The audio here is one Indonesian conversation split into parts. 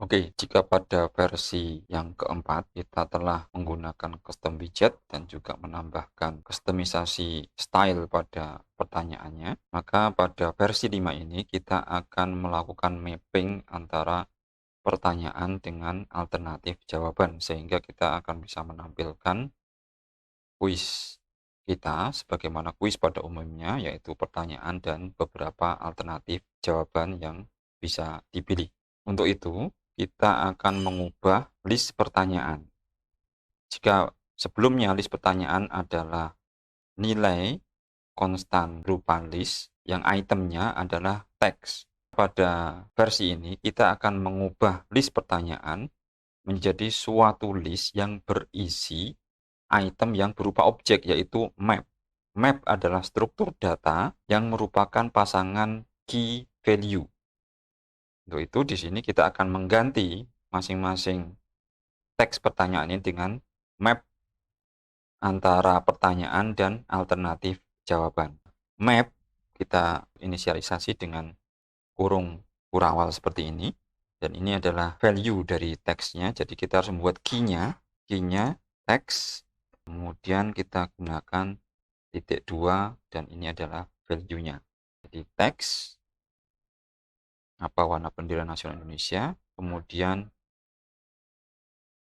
Oke, jika pada versi yang keempat kita telah menggunakan custom widget dan juga menambahkan kustomisasi style pada pertanyaannya, maka pada versi 5 ini kita akan melakukan mapping antara pertanyaan dengan alternatif jawaban sehingga kita akan bisa menampilkan kuis kita sebagaimana kuis pada umumnya, yaitu pertanyaan dan beberapa alternatif jawaban yang bisa dipilih. Untuk itu, kita akan mengubah list pertanyaan. Jika sebelumnya list pertanyaan adalah nilai konstan berupa list yang itemnya adalah teks. Pada versi ini, kita akan mengubah list pertanyaan menjadi suatu list yang berisi item yang berupa objek, yaitu map. Map adalah struktur data yang merupakan pasangan key value. Untuk itu, di sini kita akan mengganti masing-masing teks pertanyaan ini dengan map antara pertanyaan dan alternatif jawaban. Map kita inisialisasi dengan kurung kurawal seperti ini, dan ini adalah value dari teksnya. Jadi kita harus membuat key-nya teks, kemudian kita gunakan titik 2 dan ini adalah value-nya. Jadi teks apa warna bendera nasional Indonesia, kemudian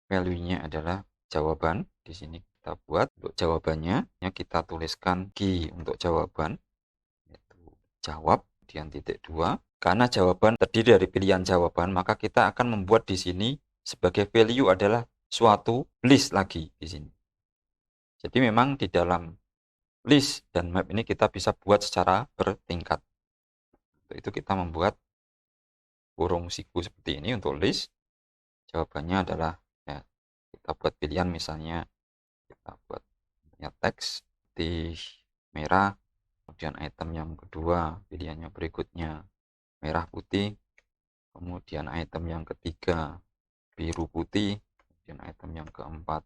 value-nya adalah jawaban. Di sini kita buat untuk jawabannya, kita tuliskan key untuk jawaban, yaitu jawab, kemudian titik 2. Karena jawaban terdiri dari pilihan jawaban, maka kita akan membuat di sini sebagai value adalah suatu list lagi di sini. Jadi memang di dalam list dan map ini kita bisa buat secara bertingkat. Untuk itu kita membuat kurung siku seperti ini untuk list. Jawabannya adalah ya, kita buat pilihan, misalnya kita buat teks putih merah, kemudian item yang kedua pilihannya berikutnya merah putih, kemudian item yang ketiga biru putih, kemudian item yang keempat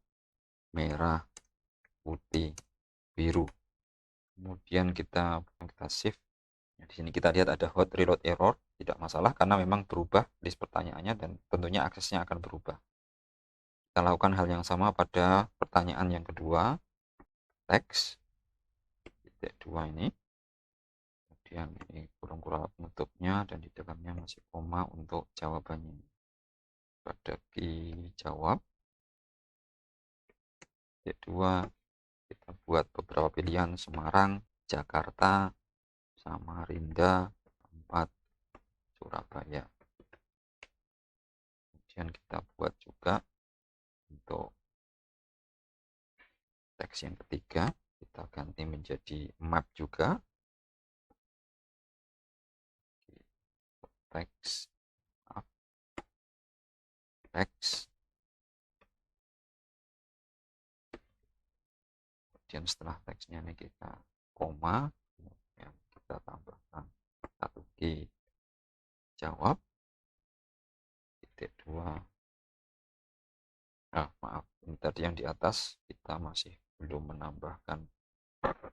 merah putih biru. Kemudian kita save. Di sini kita lihat ada hot reload error, tidak masalah karena memang berubah list pertanyaannya dan tentunya aksesnya akan berubah. Kita lakukan hal yang sama pada pertanyaan yang kedua, teks titik 2 ini, kemudian ini kurung kurawal penutupnya dan di dalamnya masih koma untuk jawabannya. Pada key jawab titik 2 kita buat beberapa pilihan, Semarang, Jakarta, Samarinda, 4 Surabaya. Kemudian kita buat juga untuk teks yang ketiga, kita ganti menjadi map juga, teks map, teks, kemudian setelah teksnya ini kita koma, kemudian kita tambahkan satu key jawab titik 2. Maaf, ini tadi yang di atas kita masih belum menambahkan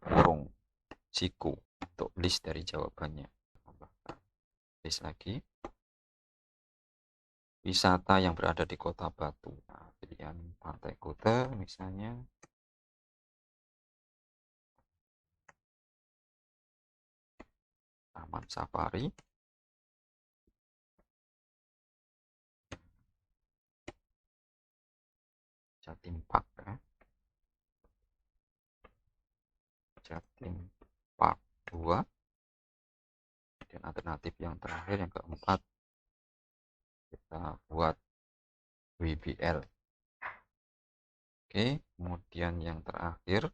kurung siku untuk list dari jawabannya. Tambahkan list lagi, wisata yang berada di Kota Batu. Nah, pilihan Pantai Kuta misalnya, Taman Safari, Jatim Park ya. Jatim Park 2. Dan alternatif yang terakhir yang keempat kita buat WBL. Oke, kemudian yang terakhir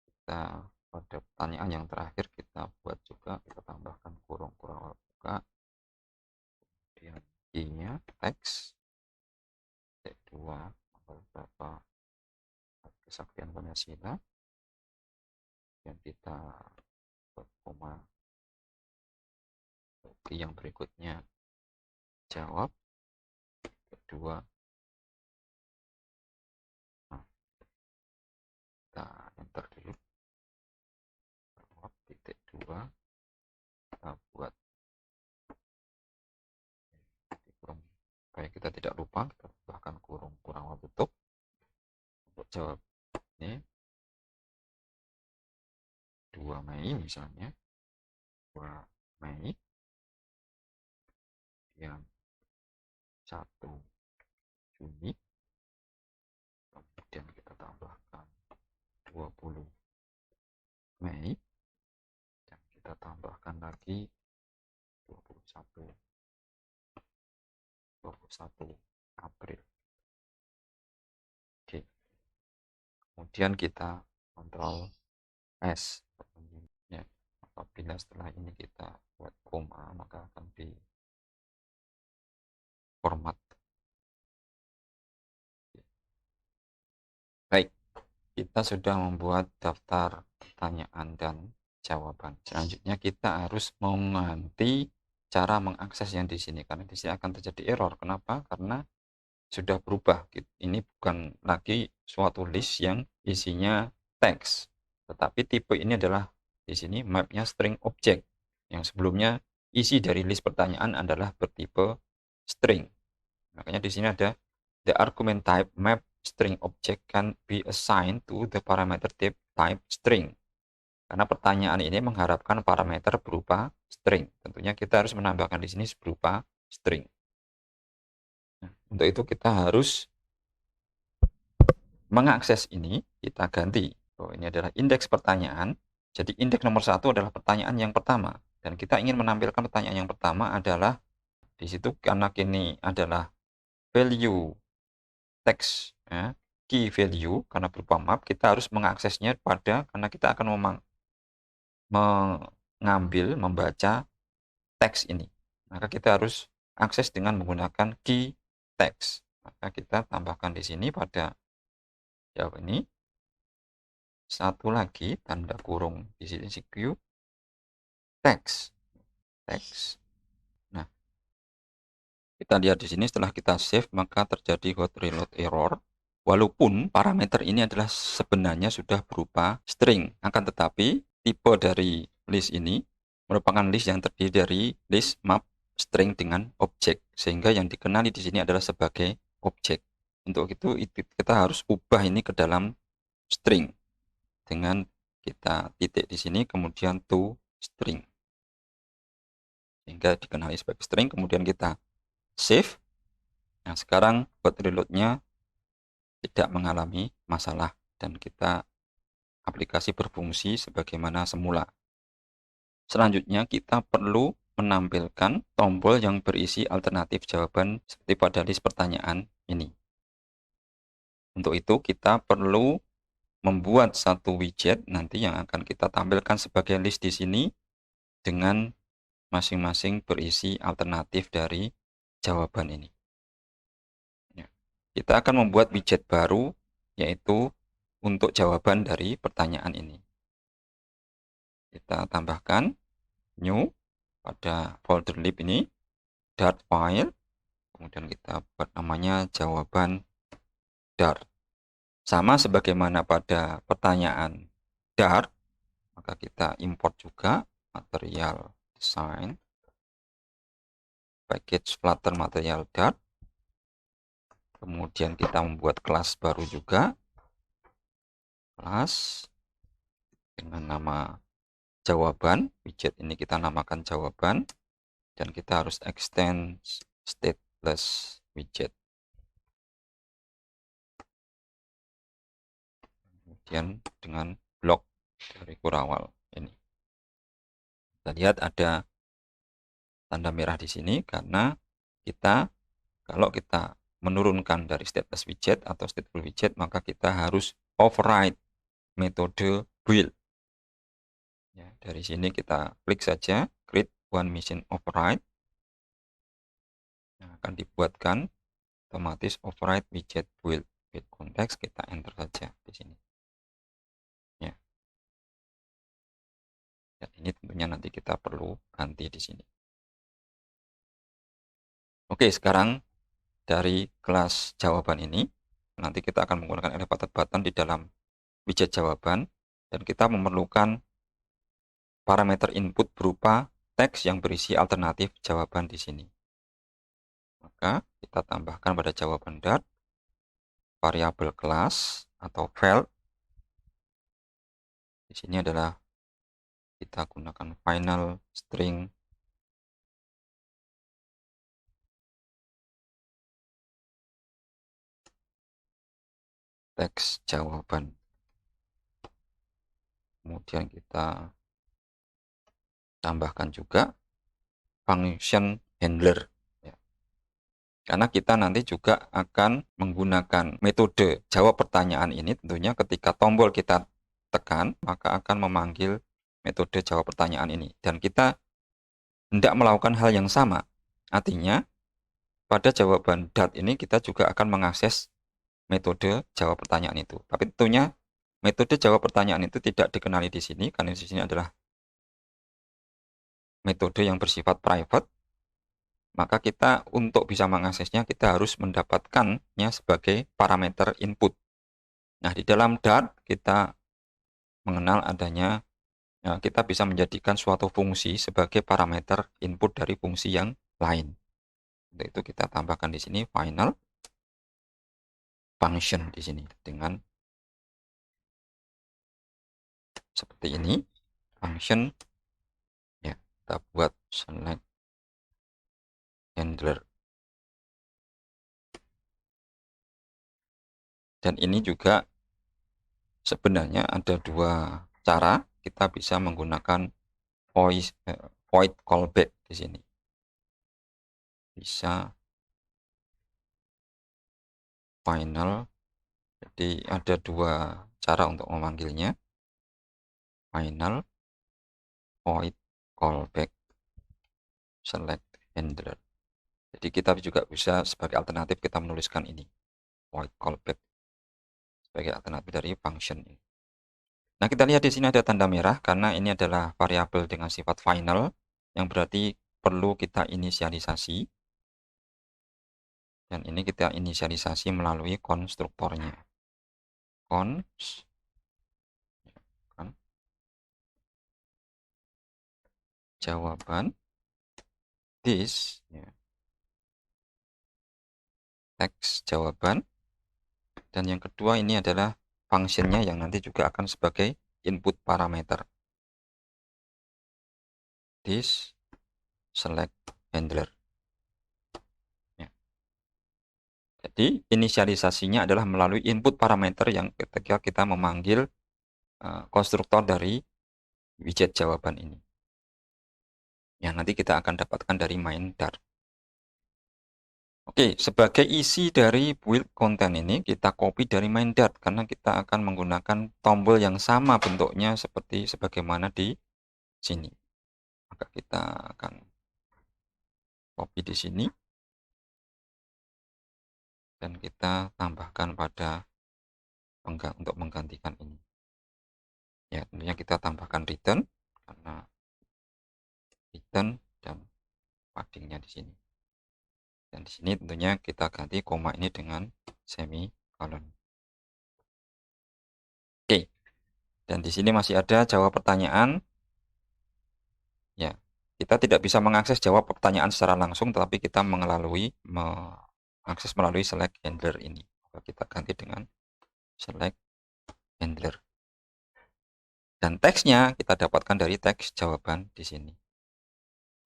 kita pada pertanyaan yang terakhir kita buat juga, kita tambahkan kurung kurawal buka, kemudian key-nya teks titik 2 beberapa kesaktian Pancasila, dan kita buat koma key yang berikutnya jawab kedua. Nah, kita enter dulu, jawab titik 2, kita buat di kurung supaya kita tidak lupa, kita tambahkan kurung kurawal tutup untuk jawab ini 2 Mei misalnya, 2 Mei, yang 1 Juni, kemudian kita tambahkan 20 Mei, dan kita tambahkan lagi 21 April. Oke, kemudian kita kontrol S ya. Apabila setelah ini kita buat koma, maka akan di format. Baik, kita sudah membuat daftar pertanyaan dan jawaban. Selanjutnya kita harus mengganti cara mengakses yang di sini, karena di sini akan terjadi error. Kenapa? Karena sudah berubah. Ini bukan lagi suatu list yang isinya teks, tetapi tipe ini adalah di sini mapnya string object. Yang sebelumnya isi dari list pertanyaan adalah bertipe string. Makanya di sini ada the argument type map string object can be assigned to the parameter type string. Karena pertanyaan ini mengharapkan parameter berupa string. Tentunya kita harus menambahkan di sini berupa string. Nah, untuk itu kita harus mengakses ini, kita ganti. Oh, ini adalah indeks pertanyaan. Jadi indeks nomor 1 adalah pertanyaan yang pertama. Dan kita ingin menampilkan pertanyaan yang pertama adalah di situ, karena kini adalah value text ya, key value karena berupa map, kita harus mengaksesnya karena kita akan membaca teks ini. Maka kita harus akses dengan menggunakan key text. Maka kita tambahkan di sini pada jawab ini satu lagi tanda kurung di sini Q text. Nah, kita lihat di sini setelah kita save maka terjadi hot reload error. Walaupun parameter ini adalah sebenarnya sudah berupa string, akan tetapi tipe dari list ini merupakan list yang terdiri dari list map string dengan objek, sehingga yang dikenali di sini adalah sebagai objek. Untuk itu kita harus ubah ini ke dalam string dengan kita titik di sini kemudian to string, sehingga dikenali sebagai string. Kemudian kita save. Nah, sekarang buat reloadnya tidak mengalami masalah dan kita aplikasi berfungsi sebagaimana semula. Selanjutnya kita perlu menampilkan tombol yang berisi alternatif jawaban seperti pada list pertanyaan ini. Untuk itu kita perlu membuat satu widget nanti yang akan kita tampilkan sebagai list di sini dengan masing-masing berisi alternatif dari jawaban ini. Kita akan membuat widget baru yaitu untuk jawaban dari pertanyaan ini. Kita tambahkan new pada folder lib ini, dart file, kemudian kita buat namanya jawaban dart. Sama sebagaimana pada pertanyaan dart, maka kita import juga material design, package flutter material dart. Kemudian kita membuat kelas baru juga, kelas dengan nama jawaban. Widget ini kita namakan jawaban, dan kita harus extend stateless widget. Kemudian dengan blok dari kurawal ini. Kita lihat ada tanda merah di sini karena kalau kita menurunkan dari stateless widget atau stateful widget, maka kita harus override metode build. Ya, dari sini kita klik saja create one machine override. Yang akan dibuatkan otomatis override widget build with context, kita enter saja di sini. Ya. Dan ini tentunya nanti kita perlu ganti di sini. Oke, sekarang dari kelas jawaban ini nanti kita akan menggunakan elevated button di dalam widget jawaban, dan kita memerlukan parameter input berupa teks yang berisi alternatif jawaban di sini. Maka kita tambahkan pada jawaban Dart variabel kelas atau file. Di sini adalah kita gunakan final string teks jawaban. Kemudian kita tambahkan juga function handler. Karena kita nanti juga akan menggunakan metode jawab pertanyaan ini, tentunya ketika tombol kita tekan, maka akan memanggil metode jawab pertanyaan ini. Dan kita hendak melakukan hal yang sama. Artinya, pada jawaban Dart ini kita juga akan mengakses metode jawab pertanyaan itu. Tapi tentunya metode jawab pertanyaan itu tidak dikenali di sini, karena di sini adalah metode yang bersifat private. Maka kita untuk bisa mengaksesnya, kita harus mendapatkannya sebagai parameter input. Nah, di dalam Dart kita mengenal adanya, kita bisa menjadikan suatu fungsi sebagai parameter input dari fungsi yang lain. Untuk itu kita tambahkan di sini final function di sini dengan seperti ini, function, ya, kita buat select handler. Dan ini juga sebenarnya ada dua cara kita bisa menggunakan void callback di sini. Bisa final, jadi ada dua cara untuk memanggilnya, final void callback select handler. Jadi kita juga bisa sebagai alternatif kita menuliskan ini void callback sebagai alternatif dari function ini. Nah, kita lihat di sini ada tanda merah karena ini adalah variabel dengan sifat final yang berarti perlu kita inisialisasi. Dan ini kita inisialisasi melalui konstruktornya. Cons jawaban this, ya, teks jawaban. Dan yang kedua ini adalah fungsinya yang nanti juga akan sebagai input parameter. This select handler. Ya. Jadi inisialisasinya adalah melalui input parameter yang ketika kita memanggil konstruktor dari widget jawaban ini. Yang nanti kita akan dapatkan dari main Dart. Oke, sebagai isi dari build content ini kita copy dari main Dart karena kita akan menggunakan tombol yang sama bentuknya seperti sebagaimana di sini. Maka kita akan copy di sini dan kita tambahkan pada untuk menggantikan ini. Ya, tentunya kita tambahkan return karena return dan paddingnya di sini. Dan di sini tentunya kita ganti koma ini dengan semikolon. Oke. Dan di sini masih ada jawab pertanyaan. Ya, kita tidak bisa mengakses jawab pertanyaan secara langsung, tetapi kita mengakses melalui select handler ini. Maka kita ganti dengan select handler. Dan teksnya kita dapatkan dari teks jawaban di sini.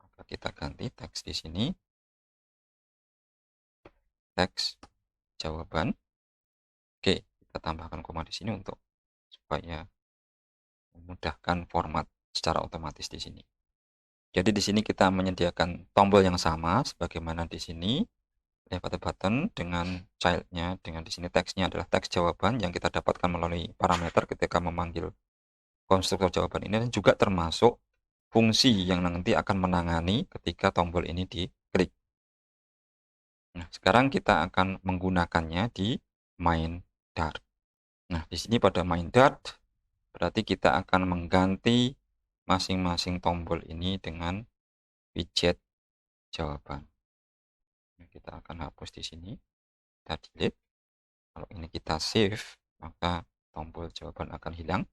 Maka kita ganti teks di sini. Teks jawaban. Oke, kita tambahkan koma di sini untuk supaya memudahkan format secara otomatis di sini. Jadi di sini kita menyediakan tombol yang sama sebagaimana di sini. Left button dengan childnya, dengan di sini teksnya adalah teks jawaban yang kita dapatkan melalui parameter ketika memanggil konstruktor jawaban ini, dan juga termasuk fungsi yang nanti akan menangani ketika tombol ini diklik. Nah, sekarang kita akan menggunakannya di main Dart. Nah, di sini pada main Dart berarti kita akan mengganti masing-masing tombol ini dengan widget jawaban. Nah, kita akan hapus di sini, kita delete. Kalau ini kita save, maka tombol jawaban akan hilang.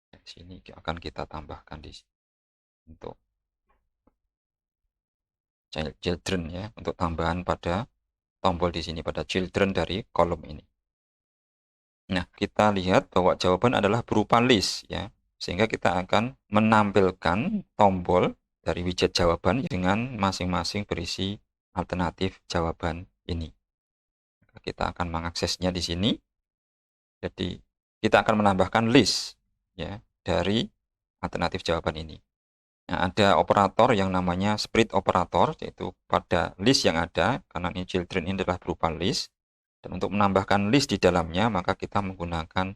Di sini akan kita tambahkan di sini untuk children ya, untuk tambahan pada tombol di sini pada children dari kolom ini. Nah, kita lihat bahwa jawaban adalah berupa list ya, sehingga kita akan menampilkan tombol dari widget jawaban dengan masing-masing berisi alternatif jawaban ini. Kita akan mengaksesnya di sini. Jadi, kita akan menambahkan list ya dari alternatif jawaban ini. Nah, ada operator yang namanya split operator, yaitu pada list yang ada, karena ini children ini adalah berupa list. Dan untuk menambahkan list di dalamnya, maka kita menggunakan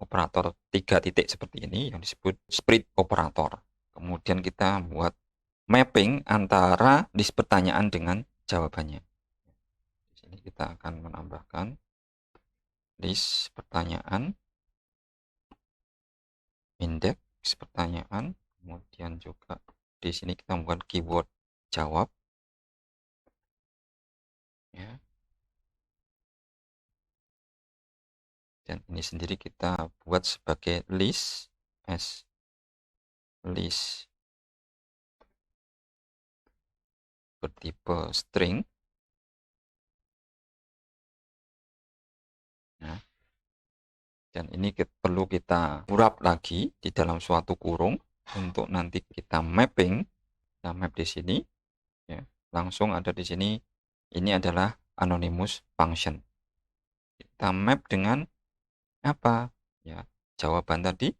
operator 3 titik seperti ini yang disebut split operator. Kemudian kita buat mapping antara list pertanyaan dengan jawabannya. Di sini kita akan menambahkan list pertanyaan, indeks pertanyaan, kemudian juga di sini kita membuat keyword jawab ya. Dan ini sendiri kita buat sebagai list as list bertipe string. Nah, dan ini perlu kita wrap lagi di dalam suatu kurung untuk nanti kita mapping. Kita map di sini ya. Langsung ada di sini, ini adalah anonymous function. Kita map dengan apa? Ya, jawaban tadi.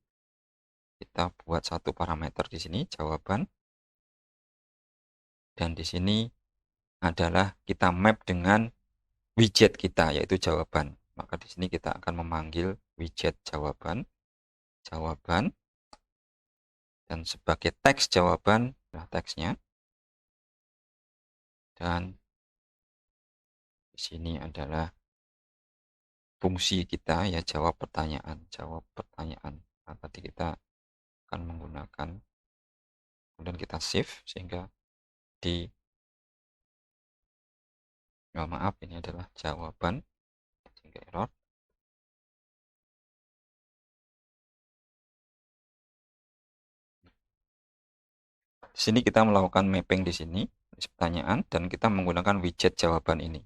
Kita buat satu parameter di sini jawaban. Dan di sini adalah kita map dengan widget kita, yaitu jawaban. Maka di sini kita akan memanggil widget jawaban, dan sebagai teks jawaban adalah teksnya. Dan di sini adalah fungsi kita ya, jawab pertanyaan. Nah, tadi kita akan menggunakan, kemudian kita save sehingga di maaf, ini adalah jawaban sehingga error. Di sini kita melakukan mapping di sini pertanyaan dan kita menggunakan widget jawaban ini.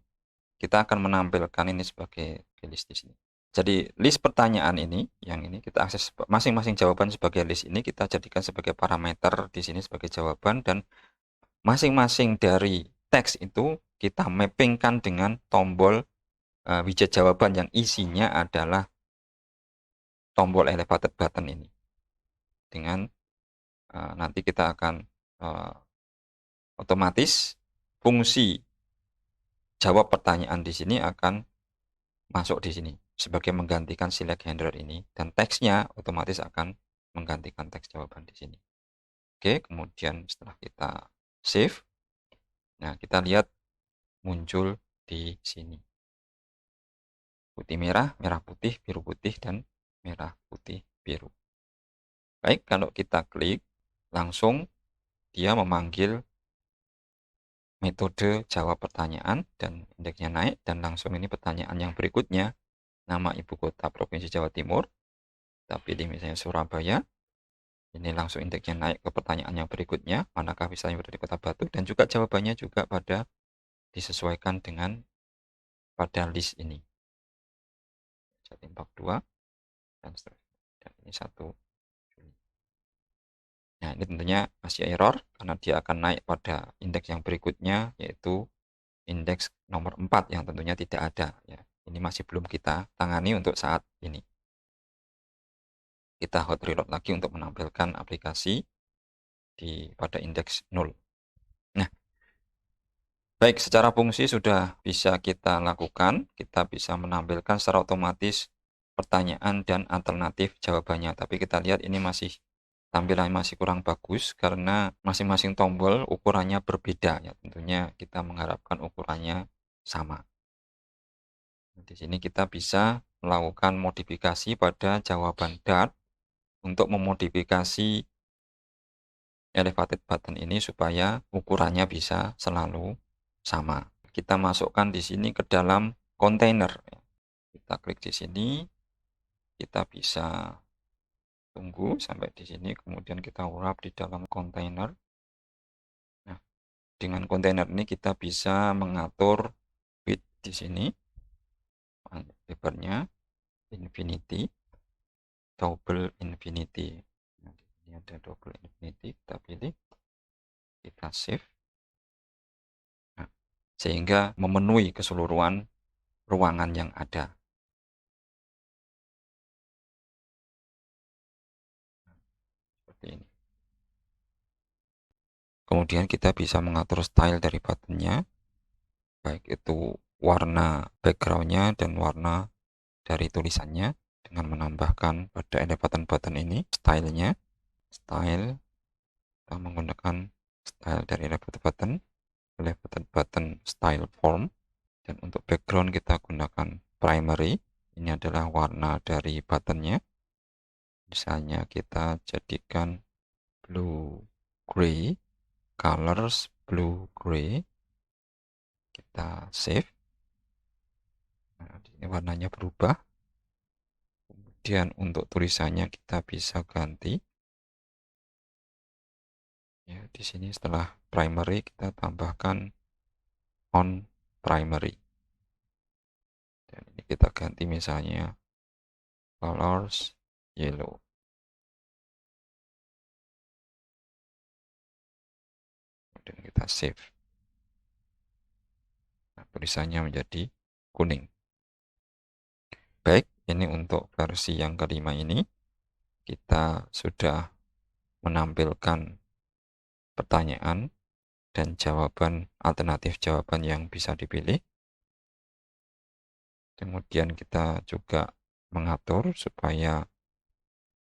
Kita akan menampilkan ini sebagai list di sini. Jadi list pertanyaan ini, yang ini kita akses masing-masing jawaban sebagai list ini kita jadikan sebagai parameter di sini sebagai jawaban, dan masing-masing dari teks itu kita mappingkan dengan tombol widget jawaban yang isinya adalah tombol elevated button ini. Dengan nanti kita akan otomatis fungsi jawab pertanyaan di sini akan masuk di sini sebagai menggantikan select handler ini, dan teksnya otomatis akan menggantikan teks jawaban di sini. Oke, kemudian setelah kita save, nah kita lihat muncul di sini putih merah, merah putih, biru putih, dan merah putih biru. Baik, kalau kita klik langsung dia memanggil metode jawab pertanyaan dan indeksnya naik, dan langsung ini pertanyaan yang berikutnya, nama ibu kota provinsi Jawa Timur, kita pilih misalnya Surabaya. Ini langsung indeksnya naik ke pertanyaan yang berikutnya, manakah wilayah yang berada di Kota Batu, dan juga jawabannya juga pada disesuaikan dengan pada list ini. Jatim Park 2 dan seterusnya. Dan ini 1 Juni. Nah, ini tentunya masih error karena dia akan naik pada indeks yang berikutnya, yaitu indeks nomor 4 yang tentunya tidak ada ya. Ini masih belum kita tangani untuk saat ini. Kita hot reload lagi untuk menampilkan aplikasi pada indeks 0. Nah, baik, secara fungsi sudah bisa kita lakukan. Kita bisa menampilkan secara otomatis pertanyaan dan alternatif jawabannya. Tapi kita lihat ini tampilannya masih kurang bagus karena masing-masing tombol ukurannya berbeda ya. Tentunya kita mengharapkan ukurannya sama. Di sini kita bisa melakukan modifikasi pada jawaban Dart untuk memodifikasi elevated button ini supaya ukurannya bisa selalu sama. Kita masukkan di sini ke dalam kontainer. Kita klik di sini, kita bisa tunggu sampai di sini, kemudian kita wrap di dalam kontainer. Nah, Dengan kontainer ini kita bisa mengatur width di sini, lebarnya infinity, double infinity. Nah, ini ada double infinity, kita pilih, kita save. Nah, sehingga memenuhi keseluruhan ruangan yang ada. Seperti ini. Kemudian kita bisa mengatur style dari buttonnya, baik itu warna backgroundnya dan warna dari tulisannya, dengan menambahkan pada button-button ini stylenya. Style, kita menggunakan style dari button, button style form. Dan untuk background kita gunakan primary, ini adalah warna dari buttonnya. Misalnya kita jadikan blue gray, colors blue gray, kita save. Nah, ini warnanya berubah. Kemudian untuk tulisannya kita bisa ganti. Ya, di sini setelah primary kita tambahkan on primary. Dan ini kita ganti misalnya colors yellow. Dan kita save. Nah, tulisannya menjadi kuning. Baik, ini untuk versi yang kelima ini. Kita sudah menampilkan pertanyaan dan jawaban, alternatif jawaban yang bisa dipilih. Kemudian kita juga mengatur supaya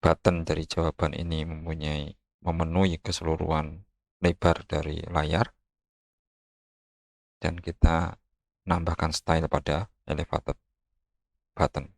button dari jawaban ini memenuhi keseluruhan lebar dari layar. Dan kita menambahkan style pada elevated button.